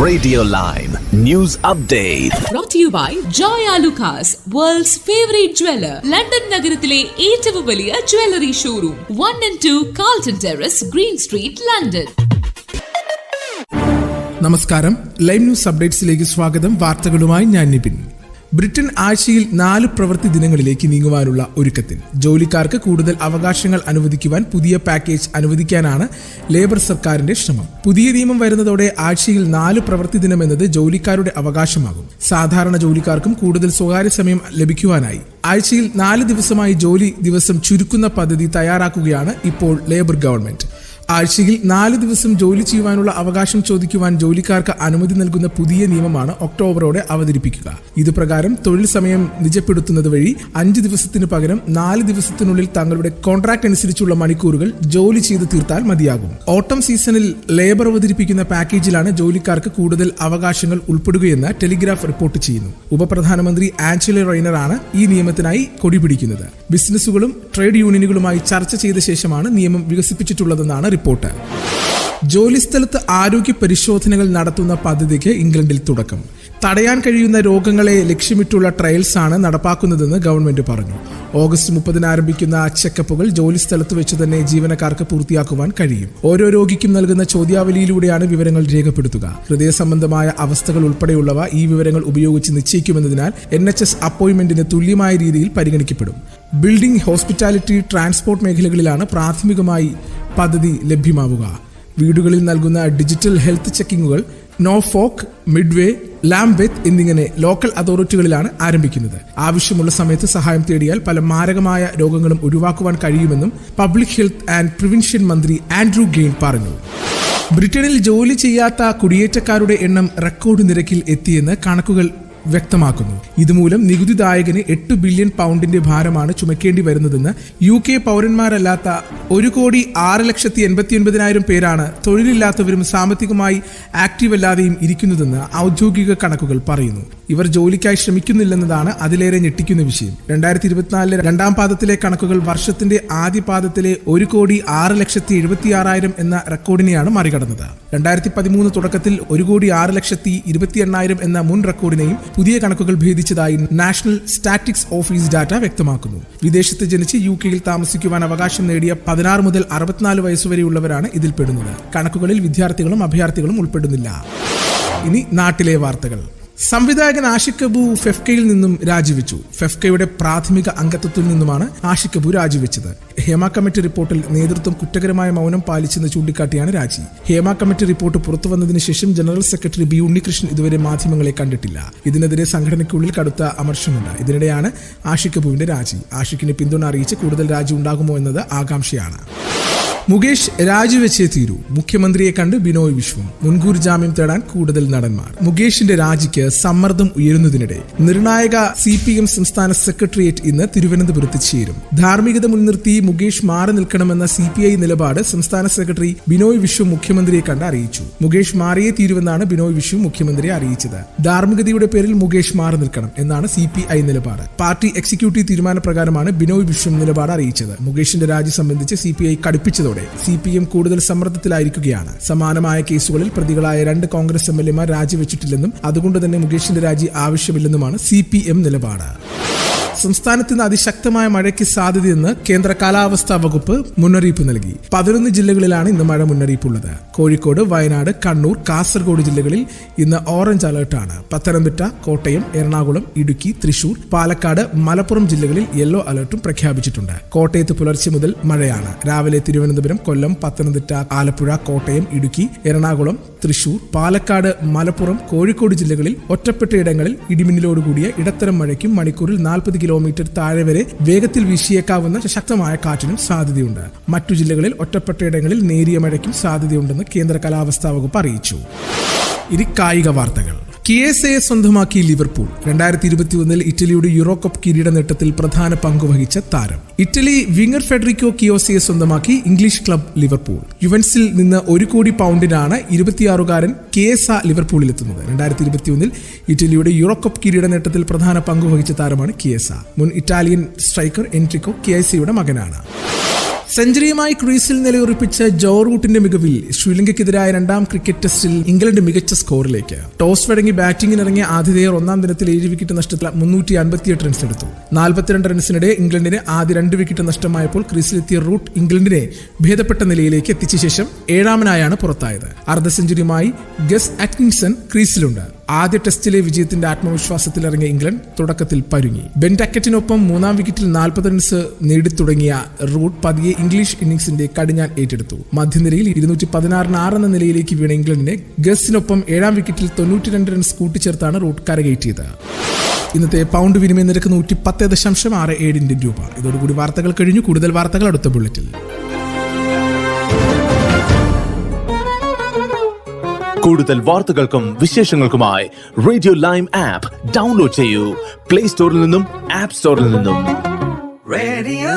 Radio Lime News Update. Brought to you by Joy Alucas, world's favorite jeweler. London നഗരത്തിലെ ഏറ്റവും വലിയ jewellery showroom 1 and 2 Carlton Terrace, Green Street, London. നമസ്കാരം, live news അപ്ഡേറ്റ്സിലേക്ക് സ്വാഗതം. വാർത്തകളുമായി ഞാൻ Nipin. Britain ആഴ്ചയിൽ 4 പ്രവൃത്തി ദിനങ്ങളിലേക്ക് നീങ്ങുവാനുള്ള ഒരുക്കത്തിൽ. ജോലിക്കാർക്ക് കൂടുതൽ അവകാശങ്ങൾ അനുവദിക്കുവാൻ പുതിയ പാക്കേജ് അനുവദിക്കാനാണ് ലേബർ സർക്കാരിന്റെ ശ്രമം. പുതിയ നിയമം വരുന്നതോടെ ആഴ്ചയിൽ 4 പ്രവൃത്തി ദിനം എന്നത് ജോലിക്കാരുടെ അവകാശമാകും. സാധാരണ ജോലിക്കാർക്കും കൂടുതൽ സ്വകാര്യ സമയം ലഭിക്കുവാനായി ആഴ്ചയിൽ 4 ദിവസമായി ജോലി ദിവസം ചുരുക്കുന്ന പദ്ധതി തയ്യാറാക്കുകയാണ് ഇപ്പോൾ ലേബർ ഗവൺമെന്റ്. ആഴ്ചയിൽ 4 ദിവസം ജോലി ചെയ്യുവാനുള്ള അവകാശം ചോദിക്കുവാൻ ജോലിക്കാർക്ക് അനുമതി നൽകുന്ന പുതിയ നിയമമാണ് ഒക്ടോബറോടെ അവതരിപ്പിക്കുക. ഇതുപ്രകാരം തൊഴിൽ സമയം നിജപ്പെടുത്തുന്നത് വഴി 5 ദിവസത്തിന് പകരം 4 ദിവസത്തിനുള്ളിൽ തങ്ങളുടെ കോൺട്രാക്ട് അനുസരിച്ചുള്ള മണിക്കൂറുകൾ ജോലി ചെയ്ത് തീർത്താൽ മതിയാകും. ഓട്ടം സീസണിൽ ലേബർ അവതരിപ്പിക്കുന്ന പാക്കേജിലാണ് ജോലിക്കാർക്ക് കൂടുതൽ അവകാശങ്ങൾ ഉൾപ്പെടുകയെന്ന് ടെലിഗ്രാഫ് റിപ്പോർട്ട് ചെയ്യുന്നു. ഉപപ്രധാനമന്ത്രി ആഞ്ചല റൈനറാണ് ഈ നിയമത്തിനായി കൊടിപിടിക്കുന്നത്. ബിസിനസ്സുകളും ട്രേഡ് യൂണിയനുകളുമായി ചർച്ച ചെയ്ത ശേഷമാണ് നിയമം വികസിപ്പിച്ചിട്ടുള്ളതെന്നാണ് റിപ്പോർട്ട്. ജോലിസ്ഥലത്ത് ആരോഗ്യ പരിശോധനകൾ നടത്തുന്ന പദ്ധതിക്ക് ഇംഗ്ലണ്ടിൽ തുടക്കം. തടയാൻ കഴിയുന്ന രോഗങ്ങളെ ലക്ഷ്യമിട്ടുള്ള ട്രയൽസ് ആണ് നടപ്പാക്കുന്നതെന്ന് ഗവൺമെന്റ് പറഞ്ഞു. ഓഗസ്റ്റ് 30 ആരംഭിക്കുന്ന ചെക്കപ്പുകൾ ജോലിസ്ഥലത്ത് വെച്ച് തന്നെ ജീവനക്കാർക്ക് പൂർത്തിയാക്കുവാൻ കഴിയും. ഓരോ രോഗിക്കും നൽകുന്ന ചോദ്യാവലിയിലൂടെയാണ് വിവരങ്ങൾ രേഖപ്പെടുത്തുക. ഹൃദയ സംബന്ധമായ അവസ്ഥകൾ ഉൾപ്പെടെയുള്ളവ ഈ വിവരങ്ങൾ ഉപയോഗിച്ച് നിശ്ചയിക്കുമെന്നതിനാൽ NHS അപ്പോയിന്റ്മെന്റിന് തുല്യമായ രീതിയിൽ പരിഗണിക്കപ്പെടും. ബിൽഡിംഗ്, ഹോസ്പിറ്റാലിറ്റി, ട്രാൻസ്പോർട്ട് മേഖലകളിലാണ് പ്രാഥമികമായി പദ്ധതി ലഭ്യമാവുക. വീടുകളിൽ നൽകുന്ന ഡിജിറ്റൽ ഹെൽത്ത് ചെക്കിങ്ങുകൾ നോർഫോക്ക്, മിഡ്വേ, ലാംബെത്ത് എന്നിങ്ങനെ ലോക്കൽ അതോറിറ്റികളിലാണ് ആരംഭിക്കുന്നത്. ആവശ്യമുള്ള സമയത്ത് സഹായം തേടിയാൽ പല മാരകമായ രോഗങ്ങളും ഒഴിവാക്കുവാൻ കഴിയുമെന്നും പബ്ലിക് ഹെൽത്ത് ആൻഡ് പ്രിവെൻഷൻ മന്ത്രി ആൻഡ്രൂ ഗെയിൻ പറഞ്ഞു. ബ്രിട്ടനിൽ ജോലി ചെയ്യാത്ത കുടിയേറ്റക്കാരുടെ എണ്ണം റെക്കോർഡ് നിരക്കിൽ എത്തിയെന്ന് കണക്കുകൾ വ്യക്തമാക്കുന്നു. ഇതുമൂലം നികുതിദായകന് 8 ബില്യൺ പൗണ്ടിന്റെ ഭാരമാണ് ചുമക്കേണ്ടി വരുന്നതെന്ന് UK പൗരന്മാരല്ലാത്ത 1,06,89,000 പേരാണ് തൊഴിലില്ലാത്തവരും സാമ്പത്തികമായി ആക്റ്റീവ് അല്ലാതെയും ഇരിക്കുന്നതെന്ന് ഔദ്യോഗിക കണക്കുകൾ പറയുന്നു. ഇവർ ജോലിക്കായി ശ്രമിക്കുന്നില്ലെന്നതാണ് അതിലേറെ ഞെട്ടിക്കുന്ന വിഷയം. 2024 രണ്ടാം പാദത്തിലെ കണക്കുകൾ വർഷത്തിന്റെ ആദ്യ പാദത്തിലെ 1,06,76,000 എന്ന റെക്കോർഡിനെയാണ് മറികടന്നത്. 2013 തുടക്കത്തിൽ 1,06,28,000 എന്ന മുൻ റെക്കോർഡിനെയും പുതിയ കണക്കുകൾ ഭേദിച്ചതായി നാഷണൽ സ്റ്റാറ്റിക്സ് ഓഫീസ് ഡാറ്റ വ്യക്തമാക്കുന്നു. വിദേശത്ത് ജനിച്ച് UKയിൽ താമസിക്കുവാൻ അവകാശം നേടിയ 16 മുതൽ 64 വയസ്സുവരെയുള്ളവരാണ് ഇതിൽപ്പെടുന്നത്. കണക്കുകളിൽ വിദ്യാർത്ഥികളും അഭയാർത്ഥികളും ഉൾപ്പെടുന്നില്ല. ഇനി നാട്ടിലെ വാർത്തകൾ. സംവിധായകൻ ആഷിഖ് കപൂർ ഫെഫ്കയിൽ നിന്നും രാജിവെച്ചു. ഫെഫ്കയുടെ പ്രാഥമിക അംഗത്വത്തിൽ നിന്നുമാണ് ആഷിഖ് കപൂർ രാജിവെച്ചത്. ഹേമ കമ്മിറ്റി റിപ്പോർട്ടിൽ നേതൃത്വം കുറ്റകരമായ മൗനം പാലിച്ചെന്ന് ചൂണ്ടിക്കാട്ടിയാണ് രാജി. ഹേമ കമ്മിറ്റി റിപ്പോർട്ട് പുറത്തുവന്നതിന് ശേഷം ജനറൽ സെക്രട്ടറി B. ഉണ്ണികൃഷ്ണൻ ഇതുവരെ മാധ്യമങ്ങളെ കണ്ടിട്ടില്ല. ഇതിനെതിരെ സംഘടനയ്ക്കുള്ളിൽ കടുത്ത അമർഷമുണ്ട്. ഇതിനിടെയാണ് ആഷിഖ് കപൂറിന്റെ രാജി. ആഷിഖിന് പിന്തുണ അറിയിച്ച് കൂടുതൽ രാജി ഉണ്ടാകുമോ എന്നത് ആകാംക്ഷയാണ്. മുകേഷ് രാജിവെച്ചേ തീരൂ. മുഖ്യമന്ത്രിയെ കണ്ട് ബിനോയ് വിശ്വം. മുൻകൂർ ജാമ്യം തേടാൻ കൂടുതൽ നടന്മാർ. മുകേഷിന്റെ രാജിക്ക് സമ്മർദ്ദം ഉയരുന്നതിനിടെ നിർണായക CPM സംസ്ഥാന സെക്രട്ടേറിയറ്റ് ഇന്ന് തിരുവനന്തപുരത്ത് ചേരും. ധാർമ്മികത മുൻനിർത്തി മുകേഷ് മാറി നിൽക്കണമെന്ന CPI നിലപാട് സംസ്ഥാന സെക്രട്ടറി ബിനോയ് വിശ്വം മുഖ്യമന്ത്രിയെ കണ്ട് അറിയിച്ചു. മുകേഷ് മാറിയേ തീരുവെന്നാണ് ബിനോയ് വിശ്വം മുഖ്യമന്ത്രിയെ അറിയിച്ചത്. ധാർമ്മികതയുടെ പേരിൽ മുകേഷ് മാറി നിൽക്കണം എന്നാണ് CPI നിലപാട്. പാർട്ടി എക്സിക്യൂട്ടീവ് തീരുമാനപ്രകാരമാണ് ബിനോയ് വിശ്വം നിലപാട് അറിയിച്ചത്. മുകേഷിന്റെ രാജി സംബന്ധിച്ച് CPI കടുപ്പിച്ചതോടെ CPM കൂടുതൽ സമ്മർദ്ദത്തിലായിരിക്കുകയാണ്. സമാനമായ കേസുകളിൽ പ്രതികളായ 2 കോൺഗ്രസ് MLA രാജിവെച്ചിട്ടില്ലെന്നും അതുകൊണ്ട് തന്നെ മുകേഷിന്റെ രാജി ആവശ്യമില്ലെന്നുമാണ് CPM നിലപാട്. സംസ്ഥാനത്ത് ഇന്ന് അതിശക്തമായ മഴയ്ക്ക് സാധ്യതയെന്ന് കേന്ദ്ര കാലാവസ്ഥാ വകുപ്പ് മുന്നറിയിപ്പ് നൽകി. 11 ജില്ലകളിലാണ് ഇന്ന് മഴ മുന്നറിയിപ്പുള്ളത്. കോഴിക്കോട്, വയനാട്, കണ്ണൂർ, കാസർഗോഡ് ജില്ലകളിൽ ഇന്ന് ഓറഞ്ച് അലർട്ടാണ്. പത്തനംതിട്ട, കോട്ടയം, എറണാകുളം, ഇടുക്കി, തൃശൂർ, പാലക്കാട്, മലപ്പുറം ജില്ലകളിൽ യെല്ലോ അലർട്ടും പ്രഖ്യാപിച്ചിട്ടുണ്ട്. കോട്ടയത്ത് പുലർച്ചെ മുതൽ മഴയാണ്. രാവിലെ തിരുവനന്തപുരം, കൊല്ലം, പത്തനംതിട്ട, ആലപ്പുഴ, കോട്ടയം, ഇടുക്കി, എറണാകുളം, തൃശൂർ, പാലക്കാട്, മലപ്പുറം, കോഴിക്കോട് ജില്ലകളിൽ ഒറ്റപ്പെട്ടയിടങ്ങളിൽ ഇടിമിന്നലോടുകൂടിയ ഇടത്തരം മഴയ്ക്കും മണിക്കൂറിൽ 40 കിലോമീറ്റർ താഴെ വരെ വേഗത്തിൽ വീശിയേക്കാവുന്ന ശക്തമായ കാറ്റിനും സാധ്യതയുണ്ട്. മറ്റു ജില്ലകളിൽ ഒറ്റപ്പെട്ടയിടങ്ങളിൽ നേരിയ മഴയ്ക്കും സാധ്യതയുണ്ടെന്ന് കേന്ദ്ര കാലാവസ്ഥാ വകുപ്പ് അറിയിച്ചു. ഇനി കായിക വാർത്തകൾ. KSAയെ സ്വന്തമാക്കി ലിവർപൂൾ. 2021 ഇറ്റലിയുടെ യൂറോ കപ്പ് കിരീട നേട്ടത്തിൽ പ്രധാന പങ്കുവഹിച്ച താരം. ഇറ്റലി വിംഗർ ഫെഡറിക്കോ കിയോസയെ സ്വന്തമാക്കി ഇംഗ്ലീഷ് ക്ലബ് ലിവർപൂൾ. യുവൻസിൽ നിന്ന് 1 കോടി പൗണ്ടിനാണ് 26-കാരൻ KSA ലിവർപൂളിലെത്തുന്നത്. 2021 ഇറ്റലിയുടെ യൂറോ കപ്പ് കിരീട നേട്ടത്തിൽ പ്രധാന പങ്കുവഹിച്ച താരമാണ് KSA. മുൻ ഇറ്റാലിയൻ സ്ട്രൈക്കർ എൻട്രിക്കോ KSAയുടെ മകനാണ്. സെഞ്ചുറിയുമായി ക്രീസിൽ നിലയുറപ്പിച്ച ജോ റൂട്ടിന്റെ മികവിൽ ശ്രീലങ്കയ്ക്കെതിരായ രണ്ടാം ക്രിക്കറ്റ് ടെസ്റ്റിൽ ഇംഗ്ലണ്ട് മികച്ച സ്കോറിലേക്ക്. ടോസ് വഴങ്ങി ബാറ്റിംഗിനിറങ്ങിയ ആതിഥേയർ ഒന്നാം ദിനത്തിൽ 7 വിക്കറ്റ് നഷ്ടത്തിൽ 358 റൺസ് എടുത്തു. 42 റൺസിനിടെ ഇംഗ്ലണ്ടിന് ആദ്യ 2 വിക്കറ്റ് നഷ്ടമായപ്പോൾ ക്രീസിലെത്തിയ റൂട്ട് ഇംഗ്ലണ്ടിനെ ഭേദപ്പെട്ട നിലയിലേക്ക് എത്തിച്ച ശേഷം 7-ാമനായാണ് പുറത്തായത്. അർദ്ധ സെഞ്ചുറിയുമായി ഗസ് അറ്റ്കിൻസൺ ക്രീസിലുണ്ട്. ആദ്യ ടെസ്റ്റിലെ വിജയത്തിന്റെ ആത്മവിശ്വാസത്തിലിറങ്ങിയ ഇംഗ്ലണ്ട് തുടക്കത്തിൽ പരുങ്ങി. ബെൻ ടക്കറ്റിനൊപ്പം 3-ാം വിക്കറ്റിൽ 40 റൺസ് നേടിത്തുടങ്ങിയ റൂട്ട് പതിയെ ഇംഗ്ലീഷ് ഇന്നിംഗ്സിന്റെ കടിഞ്ഞാൻ ഏറ്റെടുത്തു. മധ്യനിരയിൽ 216 എന്ന നിലയിലേക്ക് വീണ ഇംഗ്ലണ്ടിനെ ഗസിനൊപ്പം 7-ാം വിക്കറ്റിൽ 92 റൺസ് കൂട്ടിച്ചേർത്താണ് റൂട്ട് കരകയറ്റിയത്. ഇന്നത്തെ പൗണ്ട് വിനിമയ നിരക്ക് 110.67 ഇന്ത്യൻ രൂപ. ഇതോടുകൂടി വാർത്തകൾ കഴിഞ്ഞു. കൂടുതൽ വാർത്തകൾ അടുത്ത ബുള്ളറ്റിൽ. കൂടുതൽ വാർത്തകൾക്കും വിശേഷങ്ങൾക്കുമായി റേഡിയോ ലൈം ആപ്പ് ഡൗൺലോഡ് ചെയ്യൂ. പ്ലേ സ്റ്റോറിൽ നിന്നും ആപ്പ് സ്റ്റോറിൽ നിന്നും. Radio